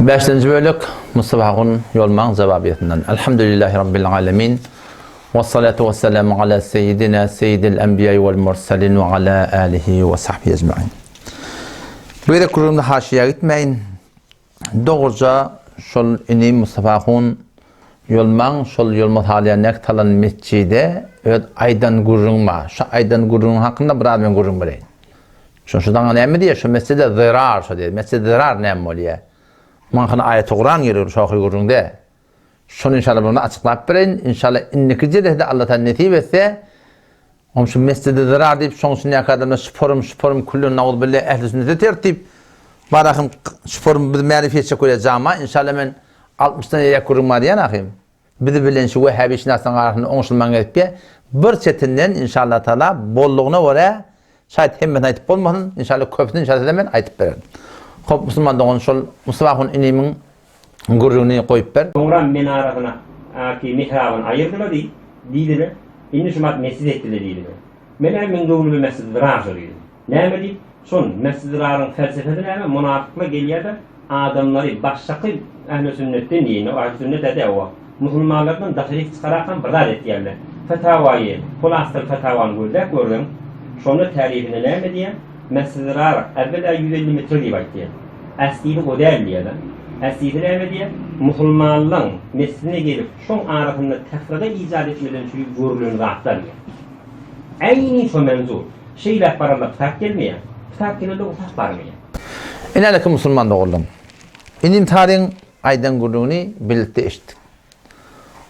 Beşinci bölük Mustafa'nın yolman cevabiyetinden. Elhamdülillahi Rabbil alemin. Ve salatu ve selamu ala seyyidina seyyidil enbiya vel mursalin ve ala alihi ve sahbihi ecma'in. Böyle kurumda haşiye gitmeyin. Doğruca şol inim Mustafa'nın yolman şol yolmat haliyenek talan mescide aydan gurrunma. Şu aydan gurrun hakkında bir adamın gurrun bireyin. Şundan ne mi diye şu mescide zirar şu diye. Mescide zirar ne mi oluyor? Manhana ayet-i Kur'an geliyor şahı gurrunda. Şunu inşallah bunu açıklayıp verin. İnşallah innekide de Allah'tan netip etse om şu mescide zirar deyip son sünneye kadar şüphorum kullun nağul billah ehl-i sünnete tertip barakım şüphorum bir marifiyetçe koyacağım inşallah ben 60'tan yaya kurulma diyen akıyım. Bizi bilen şu vehhabi şinasından arasında onşulman gelip bir çetinden inşallah Teala bolluğuna oraya şayet hemen aytıp olmasın inşallah köpüsünü inşallah hemen aytıp verin. Hop Müslüman doğan şol Mustafa'nın inimin gurrunu koyup ver. Sonra menarasına ki mihrabını ayırdılar deydiler. İnni şumat mescid ettiler deydiler. Mener min gavulu bir mescid rar deydiler. Neyme deyip son mescid rarın felsefesi neyme münafıkla geliyor da adamları başsakı ehl-i sünnetten yiyini o ehl-i sünnet ede o. Müslümanlardan dahilik çıkarakan bırdar et yerler. Fetavayı, kulastır fetavanı gördüm. Sonra tarifine neyme diye mescid rar evvela 150 metre diye baktiye. Esliği o değil diye de. Esliği neyme diye Müslümanların mescidine gelip şun arasında tefrada icat etmeden şu gururluğunu rahatlar diye. Aynı şu mevzu. Şeyler paralda pıtak gelmeye, pıtak gelmede ufak varmaya. İnanakı Müslüman da oldum. İnim tarihin aydan gurrunu birlikte eşittik.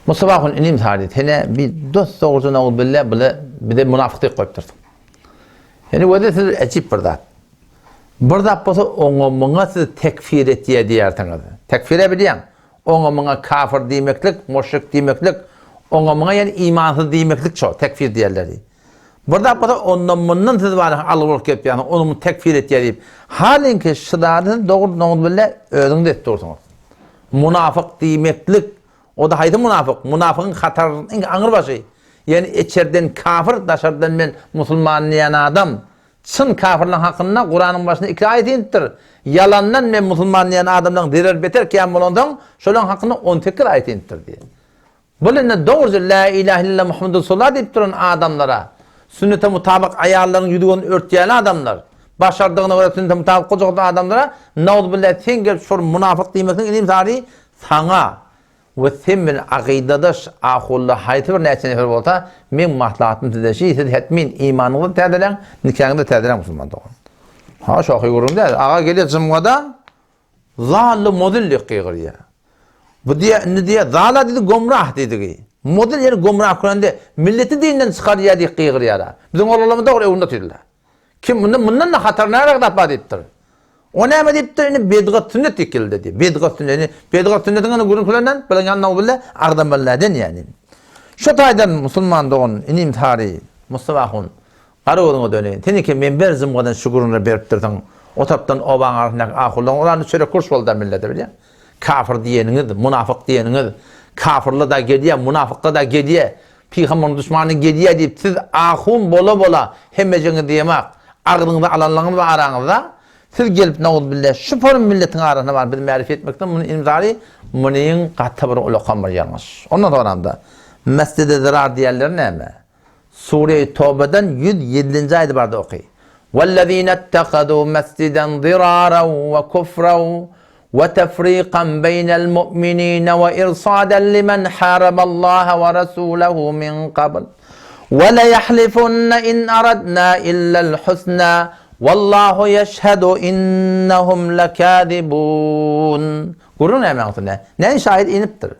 Mustafa'nın inim tarihi tene bir dost doğrusuna ol bile bir de münafıklık koyup durdum. Yani bu da siz acip bir zat. Bir zat olsa ona siz tekfir et diye diyertiniz. Tekfir edebiliyen. Ona kafir demeklik, müşrik demeklik, ona yani imansız demeklik çok. Tekfir diyerler. Bir zat olsa ondan siz var alıp gelip yani onu tekfir et deyip. Halin ki şıdadın doğru bile özünde et dursunuz. Münafık demeklik. O da haydi münafık. Münafıkın hatarının ağır başı. Yani içeriden kafir, dışarıdan ben Müslüman diyen adam. Çın kafirlerin hakkında Kur'an'ın başında iki ayet indir. Yalandan ben Müslüman diyen adamdan direr beter ki ondan şunun hakkında 18 ayet indir diye. Böyle doğruca la ilahe illallah Muhammed Resulullah deyip duran adamlara, sünnete mutabık ayarların yüdüğünü örtüyen adamlar, başardığına göre sünnete mutabık kocaktı adamlara, naud billah sen gelip şu münafık demekten ilim tarihi sana ve senin akidadaş ahullah hayatı bir neyse nefer olsa men mahlahatını tüdeşi siz hetmin imanını tədelen nikahını da tədelen Müslüman doğun. Ha şoxi görürüm değil. Ağa geliyor zımgada zallı modillik qiyğir ya. Bu diye ne diye zala dedi gomrah dedi. Modil yani gomrah kuranda milleti dininden çıkar ya diye qiyğir ya. Bizim oğlanlarımız da oraya unuttular. Kim bundan da hatarına rağdat ediptir. O ne ediptir? Yani bedgat sünnet ikildi diye. Bedgat sünnet. Bedgat sünnetin ana gurunkularından bilen yanına bile ardamalardan yani. Şu taydan Müslüman doğun inim tarihi Mustafa'nın qarıwdyňa döneyin. Tenike men bir zımgadan şukuruna berip durdan. O tapdan o baň arasynda ahullan olarny şöyle kurs bolda millete bilýär. Kafir diýeniňiz, münafık diýeniňiz, kafirli da gediýär, münafıkda da gediýär, Peygamberin düşmany gediýär diýip siz ahun bola hemmejeňi diýmek, ardyňyzda alanlaňyz we araňyzda siz gelip naud billah şu form milletin arasında var bir marifet etmekten bunu imzali munin qatabır ulaqamır yanlış. Ondan sonra mescide zarar diyenler neyme? Sure-i Tevbe'den 107. ayet barda okuy. وَالَّذ۪ينَ اتَّخَذُوا مَسْجِدًا ضِرَارًا وَكُفْرًا وَتَفْرِيقًا بَيْنَ الْمُؤْمِنِينَ وَإِرْصَادًا لِمَنْ حَارَبَ اللّٰهَ وَرَسُولَهُ مِنْ قَبْلِ وَلَيَحْلِفُنَّ إِنْ أَرَدْنَا إِلَّا الْحُسْنَى Vallahu yeşhedü innahum lekâzibûn. Kurun emanetine. Ne şahit iniptir.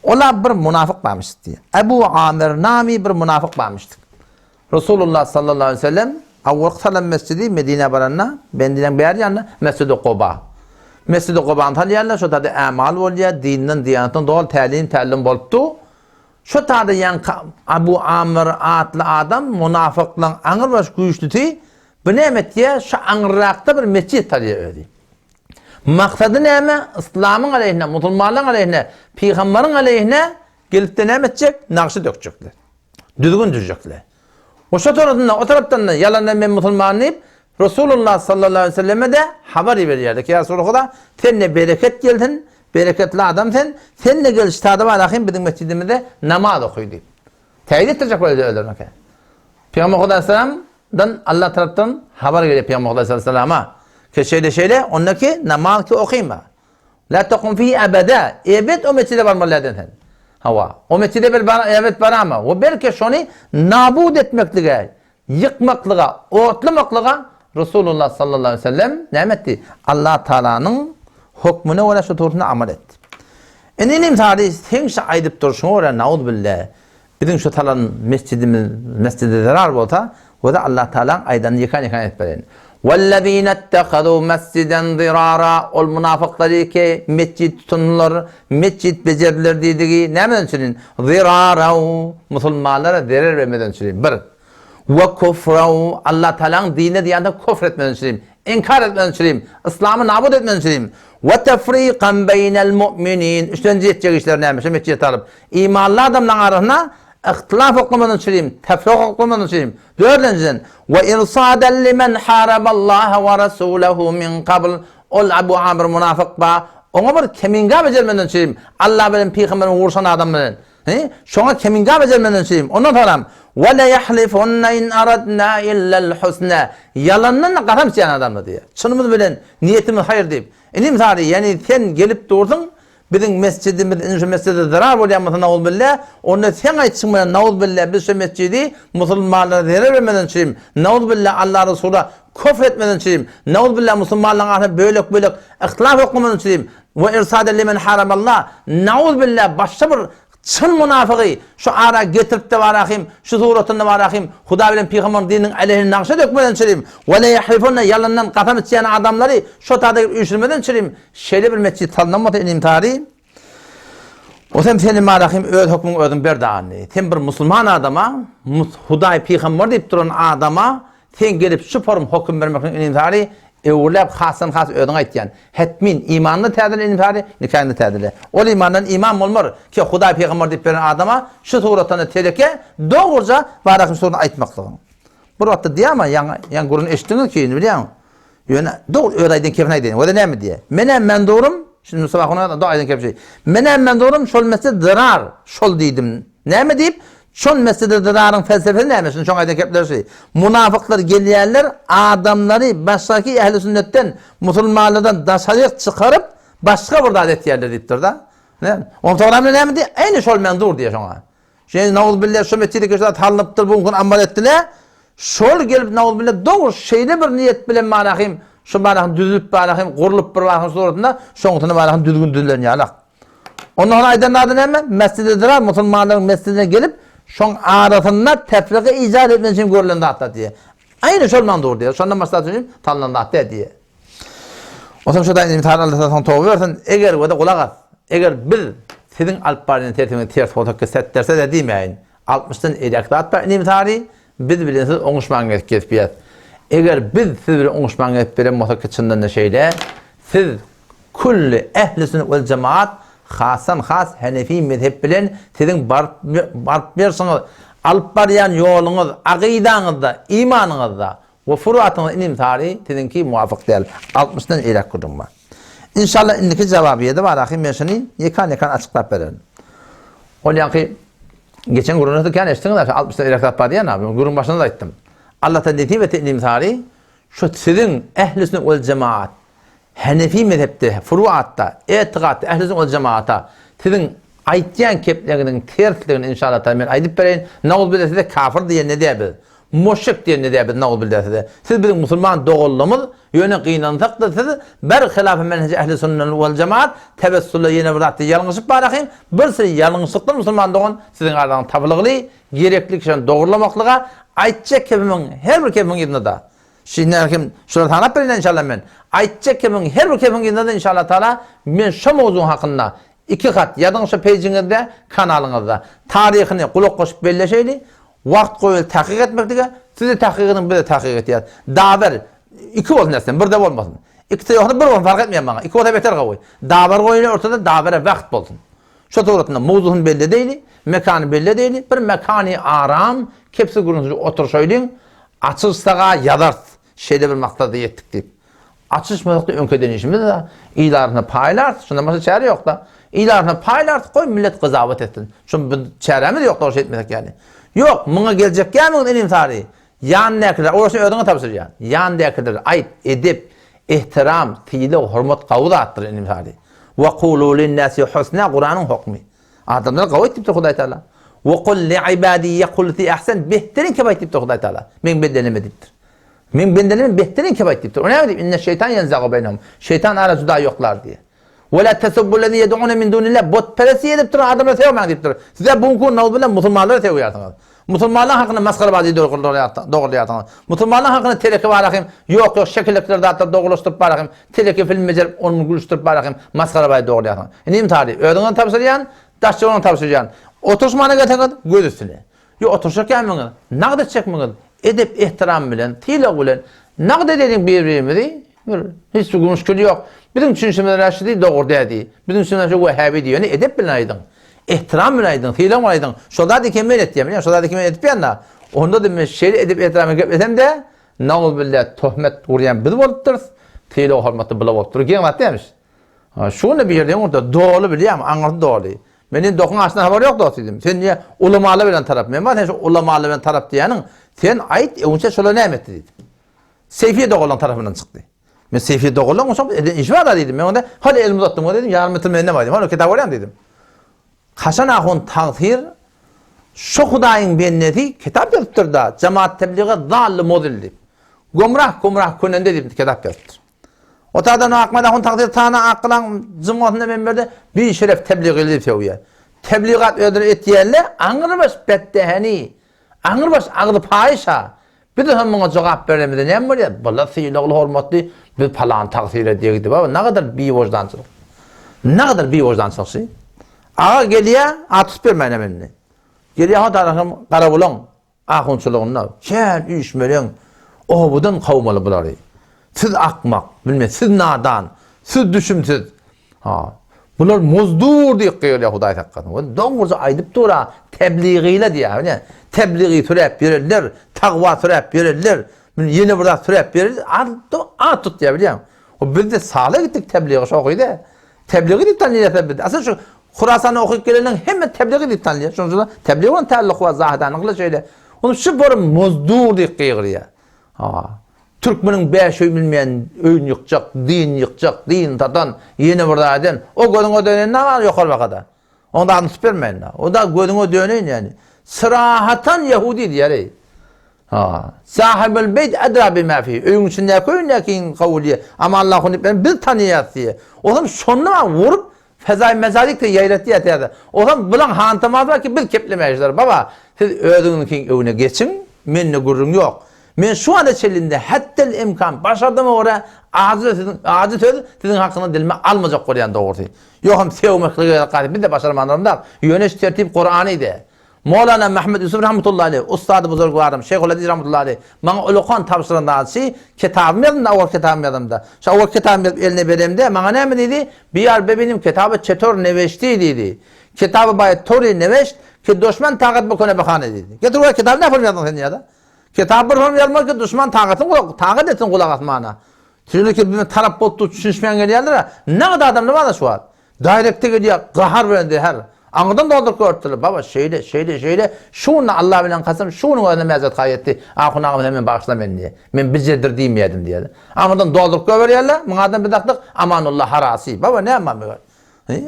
Ola bir münafık varmıştı. Ebu Amir nami bir münafık varmıştı. Resulullah sallallahu aleyhi ve sellem avvak salam mescidi Medine baranna bendilen bir yanına Mescid-i Quba. Mescid-i Quba'nı tanıyanlar şu tadı amal oluyor, dinin, diyanetinin doğal təlim boluptu. Şu tadı yan Ebu Amir adlı adam münafıkla ağır baş güçlütü bu nemet diye şu anırrakta bir mescid taliye ödeyim. Maksadı neyme? İslam'ın aleyhine, Müslümanların aleyhine, Peygamber'in aleyhine gelip de ne edecek? Nakşı dökecekler. Düzgün düzecekler. O taraftan da yalandan ben Müslümanlayıp Resulullah sallallahu aleyhi ve selleme de haber verirdi ki ya Resulullah tenne bereket geldin, bereketli adam sen ne gel iştada var akım bizim mescidimizde namaz okuy deyip. Teyit ettirecek böyle öldürmek. Peygamber Aleyhisselam'dan Allah tarafından haber geliyor Peygamber Aleyhisselam'a. Ki şeyle ondaki namaz ki okuyayım. La takum fihi ebede. Evet o mescide varmalıydın. Hava. O mescide evet var ama o belki şunu nabud etmekliğe, yıkmaklığa, ortlamaklığa Resulullah sallallahu aleyhi ve sellem ne etti? Allah Teala'nın hükmüne ve şu doğrusuna amel etti. Eninim tarihi sen aydıp duruşun oraya naud billah. Bizim şu Teala'nın mescidi zarar olsa o da Allah Teala'nın aydan yıkan etmeden. وَالَّذ۪ينَ اتَّخَذُوا مَسْجِدًا ضِرَارًا Ol münafıkları ki mescid tutunurlar, mescid becerdiler dediği ne mi dönüşürün? ضِرَارًا Musulmanlara zarar vermeden dönüşürün. Bir. وَكُفْرًا Allah Teala'nın dine diyende kufr etmeden dönüşürün. İnkar etmeden dönüşürün. İslam'ı nabud etmeden dönüşürün. وَتَفْرِيقًا بَيْنَ الْمُؤْمِنِينَ Üçüncü edecek işler neymiş? Mescid alıp. İmanlı adamların arasında ihtilaf okumadan çürüyüm, tefrik okumadan çürüyüm. Dördüncüden ve irsaden limen haraballaha ve rasulahu min qabl ol Abu Amr münafık ba ona bir keminga becermeden çürüyüm. Allah benim peygamberim vursan adamların. Şuna keminga becermeden çürüyüm. Ondan sonra ve la yahlifunna in aradna illa al husna yalandan qasam isteyen adamlar diye. Şunumuz bilen niyetimiz hayır deyip. İlim tarihi yani sen gelip durdun bizim mescidimiz şu mescide zarar olmayan naul billah onu sen aytsın bana naul billah biz şu mescidi Müslümanlara zarar vermeden çürüyüm. Naul billah Allah Resul'a küfür etmeden çürüyüm. Naul billah Müslümanların arasında böyle ihtilaf okumadan çürüyüm. Ve irsaden limen haramallah naul billah başta bir çın münafığı şu ara getirip de varakım şu suratında varakım Huda bilen peygamber dininin aleyhine nakşa dökmeden çürüyüm. Ve la yahlifunna yalandan qasam isteyen adamları şu tadı üşürmeden çürüyüm. Şöyle bir mescid tanınmadı ilim tarihi. O sen senin varakım öz hükmün özün bir dağını. Sen bir Müslüman adama Huda peygamber deyip duran adama sen gelip şu form hüküm vermekten ilim tarihi evlep has özün aytyan. Hetmin imanını tədil ilim tarihi nikahını tədil. O imandan iman olmur ki Huda peygamber deyip veren adama şu suratını teleke doğruca varakım sorunu aytmaklığın. Bu vaxtda diye ama yan gurun eşitiniz ki biliyor musun? Yani doğru öğreydin kefin aydın. O da ne mi diye? Men doğrum. Şimdi sabah ona da aydın kefin şey. Men doğrum şol mesele zarar. Şol dedim. Ne mi deyip? Şol mesele zararın felsefesi ne mi? Şimdi şol aydın kefler şey. Münafıklar geliyenler adamları baştaki ehl-i sünnetten Müslümanlardan daşayık çıkarıp başka burada adet yerler deyiptir da. Onun sonra ne mi diye? Aynı şol men dur diye şuna. Şimdi naul billah şu mesele köşede tanınıptır bugün amal ettiler. Şol gelip naul billah doğru şeyde bir niyet bilen manahim şu manahim düzülüp manahim kurulup bir manahim suratında şoğutunu manahim düzgün düzülen yalak. Ondan sonra aydan adı ne mi? Mescid-i Dirar Müslümanların mescidine gelip şoğun arasında tefriki icat etmen için görülen de hatta diye. Aynı şolman doğru diye. Şondan başlatıcı için tanınan da hatta diye. O zaman şurada imtihan Allah'tan toğu versin. Eğer o da kulak at. Eğer bir sizin alpbarinin tertibini ters fotoğrafı set derse de demeyin. 60'tan 50'e atbar imtihanı biz bilinsiz oңuşman geçpiyat. Eğer biz siz bir oңuşman geçpiyat mutakıçından da şeyle siz kulli ehli sünnet vel cemaat hasan has Hanefi mezhep bilen sizin barıp bersiňiz alıp barýan ýoluňyz, aqidanızda, imanınızda ve furuatınız ilim tarihi sizinki muvafık değil. 60'dan 50'e kurdum var. İnşallah indiki cevabiyede var. Ahi meşini yekan açıklap verelim. Ol ki geçen gurunuzda kan eşitiniz 60'dan 50'e var diye ne yapayım? Gurun başında da aytdım. Allah'tan dediği ve ilim tarihi şu sizin ehl-i sünnet vel cemaat Hanefi mezhepte, furuatta, etiqatta, ehl-i sünnet vel cemaata sizin aytyan keplerinin tersligini inşallah tamen aydıp bereyin. Naul billah size kafir diye ne diyebilir? Müşrik diye ne diyebilir naul billah size? Siz bizim Müslüman doğullumuz yöne qıynansak da siz bir hilafı menheci ehl-i sünnet vel cemaat tebessülle yine bıraktı yalınışıp barakayım. Bir sürü yalınışlıklar Müslüman doğun sizin aradan tabılıqlı, gerekli kişinin doğrulamaklığa aytacak kepimin her bir kepimin yerine da. Şimdi kim şurada tanap verin inşallah men. Aytacak kepimin her bir kepimin yerine de inşallah taala men şu mevzun hakkında 2 kat yazın şu pejinizde kanalınızda tarihini kulak koşup belleşeyli vakt koyul tahkik etmektige sizi tahkikinin bir de tahkik etiyat daver 2 olsun dersen bir de olmasın 2 yoksa bir olsun fark etmeyen bana 2 olsa beter koy daver koyulu ortada davere vakt bolsun şu tuğratında mevzuhun belli değil mekanı belli değil bir mekanı aram kepsi gurunuzcu otur söyleyin açılsağa yadart şeyde bir maksada yettik deyip. Açışmadıkta önkeden işimiz de ilarını paylar, şunda mesela çare yok da. İlarını paylar, koy millet kızavet etsin. Çünkü çaremiz yok da o şey etmedik yani. Yok, buna gelecek gelmeyin ilim tarihi. Yan nekiler, orası ödüğüne tapsır yani. Yan nekiler, ayet, edip, ihtiram, tiyili, hürmet, kavu da attır ilim tarihi. Ve kulu linnâsi husna, Kur'an'ın hukmi. Adamlar kavu ettiptir Huday Teala. Ve kul li'ibâdi yekulti ahsen, behterin keba ettiptir Huday Teala. Men bedelime diptir. Men bedelime behterin keba ettiptir. O ne deyip? İnne şeytan yenzağı beynahum. Şeytan ara juda yoklar diye. Ve la tesubbullezî yed'ûne min dûnillah. Botperesi ediptir, adamlar sevmeyen diptir. Size bunku navzuyla musulmanları seviyorsunuz. Musulmanların hakkında maskarabazi doğrulayarsınız. Musulmanların hakkında teleki barakım, yok şekillikleri dağıtıp doğrulaştırıp barakım, teleki film mecerip onu gülüştürüp barakım, maskarabazi doğrulayarsınız. Neyim tarihi? Ödüğünü tavsiyayan, daşçıvını tavsiyayan. Oturuşmana getirin, göz üstüne. Yok oturuşarken mi? Nağda çekmeyin. Edip ihtiram bilen, tiyla bilen, nağda dedin birbirimizi, hiç müşkül yok. Bizim düşünüşümüzde Raşidi doğru dedi. Bizim düşünüşümüzde Vehhabi diyor. Ne edip bilen aydın. İhtiram bilaydın, filan bilaydın. Şoda dikemel et diye, şoda dikemel edip yanına. Onda da şeyle edip ihtiramı gepletem de na'uz billah tuhmet uğrayan biz bolupdur. Tiyli hürmeti bila bolupdur. Gemat demiş. Şunu bir yerden orada doğru biliyam, anlatı doğru. Benim dokun aslında haber yok da dedim. Sen niye ulamalı bilen taraf? Men var sen ulamalı bilen taraf diyenin. Sen ait önce şöyle ne etti dedim. Seyfiye doğulan tarafından çıktı. Men Seyfiye doğulan o zaman icma da dedim. Men onda hadi elimi uzattım dedim. Yarım metre ne var dedim. Hani kitap var dedim. Kaşan ahun tağzir, şu Hudayın benneti kitap yapıptır da, cemaat tebliğe zallı modildi. Gumrah könende deyip kitap yapıptır. O tadan akmad ahun tağzir tağına akılan cemaatinde menberde bir şeref tebliğ edip seviye. Tebliğat ödür etiyerle, anırbaş betteheni, anırbaş ağlı payışa. Bir de bana cevap veremedi. Ne var ya? Bala sıyılalı hormatlı bir falan tağzir ediyordu. Baba ne kadar bir vicdansızlık. Ne kadar bir vicdansızlık. Ağa geliye atıp vermeyin eminli. Geliye ha tarafım karabulan ahunçuluğundan. Sen işmelen o budan kavmalı buları. Siz akmak, bilmem siz nadan, siz düşümsüz. Bunlar muzdur diye kıyılıyor Huday Tekka'nın. Doğruca aydıp dura tebliğiyle diye. Yani, tebliği sürep verirler, takva sürep verirler, yeni burada sürep verirler. At tut diye biliyorum. O biz de sağlığa gittik tebliğe şokuydu. Tebliği gittik tanıyla. Aslında şu Khurasan'ı okuyup gelenin hemen tebliği edip tanıyor. Şunca tebliğ olan ta'alluq ve zahidanlıkla şeyle. Onu şu böyle muzdur diye kıyırıyor. Türkmenin beş öy bilmeyen öyün yıkacak, din tatan, yeni burada eden. O gözüne dönen ne var yukarı bakada. Onu da adını süpermeyin. O da gözüne dönen yani. Sırahatan Yahudi diye. Sahibül beyt edra bima fi. Öyün içinde koyun kavliye. Ama Allah'ın ben bir tanıyat diye. O zaman sonuna vurup fezai mezalik de yayret diye derdi. O zaman bulan hantamaz var ki bil keplemeyiciler. Baba siz ödüğünün önüne geçin. Menni gurrun yok. Men şu anda çelinde hattel imkan başardım oraya ağzı söz sizin hakkında dilime almayacak koruyan doğru. Yok hem sevmekliğe kadar bir de başarmanlarım da yöneş tertip Kur'an'ıydı. Mevlana Mehmet Yusuf rahmetullahi aleyh, ustadı buzurgvarım, Şeyhü'l-Aziz rahmetullahi aleyh, bana ulukan tavsırından kitabım yazdım da, o kitabım yazdım da. O kitabım yazıp eline vereyim bana ne mi dedi? Bir benim kitabı çetor neveşti dedi. Kitabı bayet tori neveşt, ki düşman taqat bukone bakhane dedi. Getir o kitabı ne form yazdın sen ya da? Kitabı bir form yazmak ki düşman taqat etsin kulak atmana. Çünkü ki bir taraf botu düşünüşmeyen geliyorlar. Ne kadar adam ne var da şu an? Direkte geliyor, kahar verendi her. Anıdan doldur körtülü. Baba şeyle. Şunu Allah bilen kasım, şunu önüme mezat kayetti. Akun ağımın hemen bağışla beni diye. Ben bizcedir diyemeydim diye. Anıdan doldur körüyorlar. Mınadan bir daktık. Amanullah harasi. Baba ne aman var?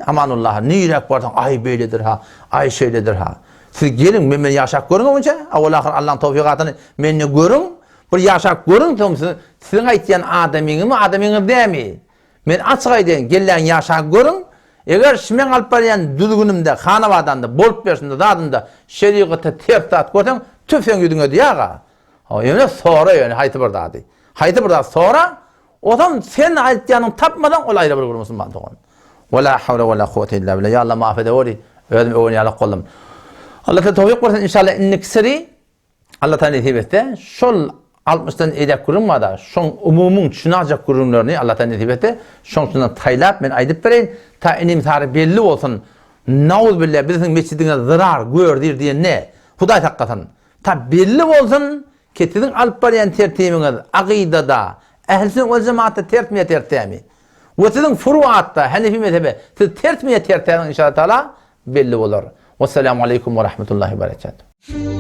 Amanullah. Ne yürek varsan ay böyledir ha. Ay şeyledir ha. Siz gelin ben yaşak görün önce. Allah'ın tevfikatını beni görün. Bir yaşak görün. Sizin aytiyen adamını değil mi? Ben açık aytiyen gelen yaşak görün. Eğer şimen alıp barayan düzgünümde, hanavadanda, bolup bersinde, dadında, şeriatı tertat koysan, tüfen yüdüne diye ağa. Yani sonra yani, hayti burada dedi. Hayti burada sonra, o zaman sen aytiyanın tapmadan, olayla bir kurmuşsun bana doğan. Ve la havle ve la kuvvete illa billah. Ya Allah mahfede ori, ödüm öğün yalak kollum. Allah ta tevfik versin inşallah inniksiri, Allah ta nesip etse, şol 60'tan edek kurulmada, şon umumun çınacak kurumlarını Allah ta nesip etse, şon şundan taylap, ben aydıp vereyim, ta inim tarih belli olsun. Nauz billah bizim mescidine zarar gördür diye ne? Huday hakikaten. Ta belli olsun ketidin alıp barayan tertibiniz aqidada ehl-i sünnet vel cemaatda tertmiye tertemi. Ve sizin furuatta Hanefi mezhebi siz tertmiye tertemi inşallah taala belli olur. Vesselamu aleyküm ve rahmetullahi ve berekatuhu.